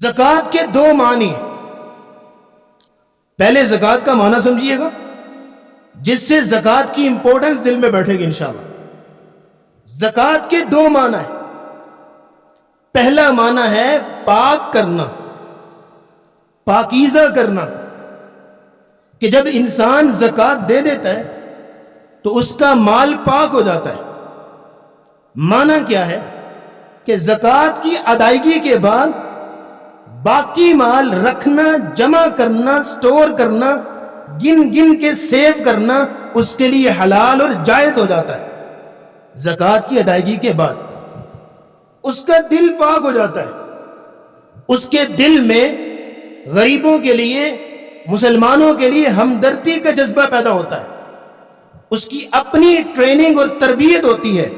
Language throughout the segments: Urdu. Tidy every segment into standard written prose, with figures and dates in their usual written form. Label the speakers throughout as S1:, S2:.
S1: زکوٰۃ کے دو معنی ہیں۔ پہلے زکوٰۃ کا معنی سمجھیے گا، جس سے زکوٰۃ کی امپورٹنس دل میں بیٹھے گی انشاءاللہ۔ زکوٰۃ کے دو معنی ہیں۔ پہلا معنی ہے پاک کرنا، پاکیزہ کرنا، کہ جب انسان زکوٰۃ دے دیتا ہے تو اس کا مال پاک ہو جاتا ہے۔ معنی کیا ہے کہ زکوٰۃ کی ادائیگی کے بعد باقی مال رکھنا، جمع کرنا، سٹور کرنا، گن گن کے سیو کرنا اس کے لیے حلال اور جائز ہو جاتا ہے۔ زکوٰۃ کی ادائیگی کے بعد اس کا دل پاک ہو جاتا ہے، اس کے دل میں غریبوں کے لیے، مسلمانوں کے لیے ہمدردی کا جذبہ پیدا ہوتا ہے، اس کی اپنی ٹریننگ اور تربیت ہوتی ہے۔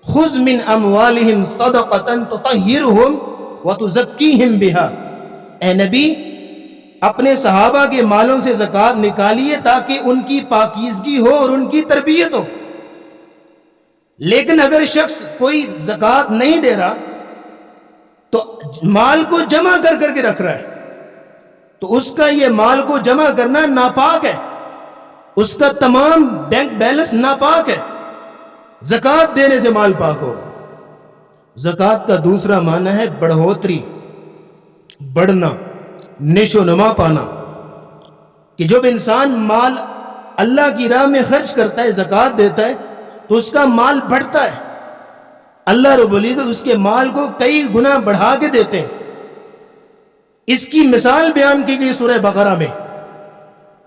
S1: خذ من اموالہم صدقۃ تطہرہم وتزکیہم بہا، اے نبی اپنے صحابہ کے مالوں سے زکوٰۃ نکالیے تاکہ ان کی پاکیزگی ہو اور ان کی تربیت ہو۔ لیکن اگر شخص کوئی زکوٰۃ نہیں دے رہا تو مال کو جمع کر کر کے رکھ رہا ہے، تو اس کا یہ مال کو جمع کرنا ناپاک ہے، اس کا تمام بینک بیلنس ناپاک ہے۔ زکوٰۃ دینے سے مال پاک ہوگا۔ زکوٰۃ کا دوسرا معنی ہے بڑھوتری، بڑھنا، نشو و نما پانا، کہ جب انسان مال اللہ کی راہ میں خرچ کرتا ہے، زکوٰۃ دیتا ہے، تو اس کا مال بڑھتا ہے۔ اللہ رب العزت اس کے مال کو کئی گنا بڑھا کے دیتے ہیں۔ اس کی مثال بیان کی گئی سورہ بقرہ میں۔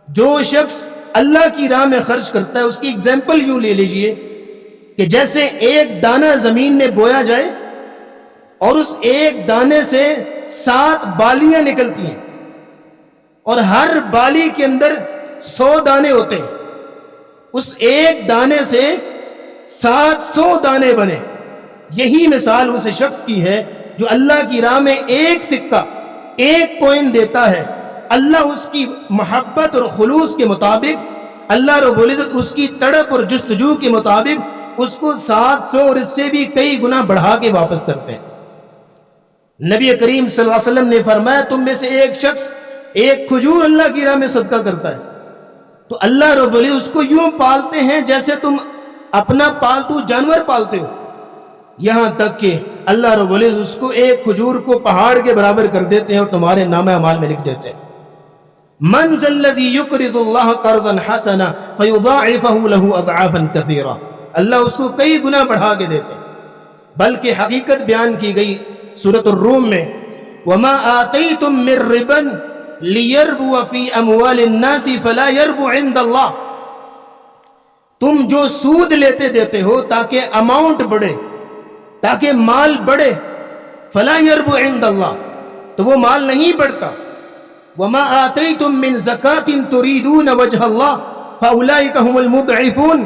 S1: جو شخص اللہ کی راہ میں خرچ کرتا ہے، اس کی اگزامپل یوں لے لیجئے کہ جیسے ایک دانہ زمین میں بویا جائے اور اس ایک دانے سے 7 بالیاں نکلتی ہیں، اور ہر بالی کے اندر 100 دانے ہوتے ہیں۔ اس ایک دانے سے 700 دانے بنے۔ یہی مثال اس شخص کی ہے جو اللہ کی راہ میں ایک سکہ، ایک کوئن دیتا ہے۔ اللہ اس کی محبت اور خلوص کے مطابق، اللہ رب العزت اس کی تڑپ اور جستجو کے مطابق اس کو 700 اور اس سے بھی کئی گنا بڑھا کے واپس کرتے ہیں۔ نبی کریم صلی اللہ علیہ وسلم نے فرمایا، تم میں سے ایک شخص ایک کھجور اللہ کی راہ میں صدقہ کرتا ہے تو اللہ رب العزت اس کو یوں پالتے ہیں جیسے تم اپنا پالتو جانور پالتے ہو، یہاں تک کہ اللہ رب العزت اس کو ایک کھجور کو پہاڑ کے برابر کر دیتے ہیں اور تمہارے نامہ اعمال میں لکھ دیتے ہیں۔ من ذا الذی یقرض اللہ قرضا حسنا فیضاعفہ لہ اضعافا کثیرہ، اللہ اس کو کئی گنا بڑھا کے دیتے ہیں۔ بلکہ حقیقت بیان کی گئی سورۃ الروم میں، وما آتیتم من ربا لیربو فی اموال الناس فلا یربو عند اللہ، تم جو سود لیتے دیتے ہو تاکہ اماؤنٹ بڑھے، تاکہ مال بڑھے، فلا یربو عند اللہ، تو وہ مال نہیں بڑھتا۔ وما آتیتم من زکاۃ تریدون وجہ اللہ فاولئک هم المضعفون،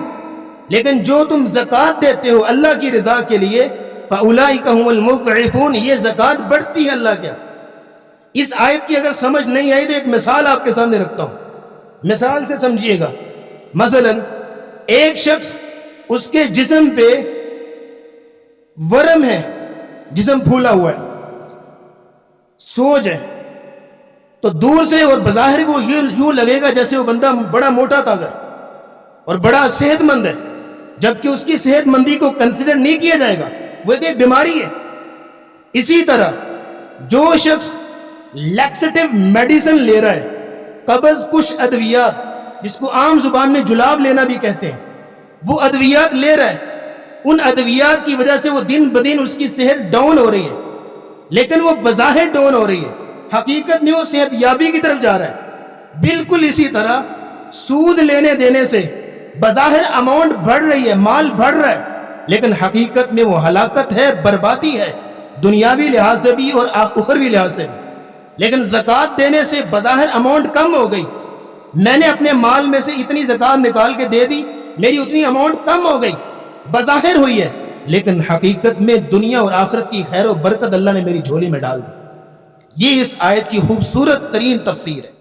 S1: لیکن جو تم زکوٰۃ دیتے ہو اللہ کی رضا کے لیے، فاولئک هم المضعفون، یہ زکوٰۃ بڑھتی ہے اللہ کیا۔ اس آیت کی اگر سمجھ نہیں آئی تو ایک مثال آپ کے سامنے رکھتا ہوں، مثال سے سمجھیے گا۔ مثلا ایک شخص، اس کے جسم پہ ورم ہے، جسم پھولا ہوا ہے، سوج ہے، تو دور سے اور بظاہر وہ یوں لگے گا جیسے وہ بندہ بڑا موٹا تازہ ہے اور بڑا صحت مند ہے، جبکہ اس کی صحت مندی کو کنسیڈر نہیں کیا جائے گا، وہ ایک بیماری ہے۔ اسی طرح جو شخص لیکسیٹو میڈیسن لے رہا ہے، قبض کش ادویات، جس کو عام زبان میں جلاب لینا بھی کہتے ہیں، وہ ادویات لے رہا ہے، ان ادویات کی وجہ سے وہ دن بدن اس کی صحت ڈاؤن ہو رہی ہے، لیکن وہ بظاہر ڈاؤن ہو رہی ہے، حقیقت میں وہ صحت یابی کی طرف جا رہا ہے۔ بالکل اسی طرح سود لینے دینے سے بظاہر اماؤنٹ بڑھ رہی ہے، مال بڑھ رہا ہے، لیکن حقیقت میں وہ ہلاکت ہے، بربادی ہے، دنیاوی لحاظ سے بھی اور اخروی لحاظ سے بھی۔ لیکن زکوٰۃ دینے سے بظاہر اماؤنٹ کم ہو گئی، میں نے اپنے مال میں سے اتنی زکوٰۃ نکال کے دے دی، میری اتنی اماؤنٹ کم ہو گئی، بظاہر ہوئی ہے، لیکن حقیقت میں دنیا اور آخرت کی خیر و برکت اللہ نے میری جھولی میں ڈال دی۔ یہ اس آیت کی خوبصورت ترین تفسیر ہے۔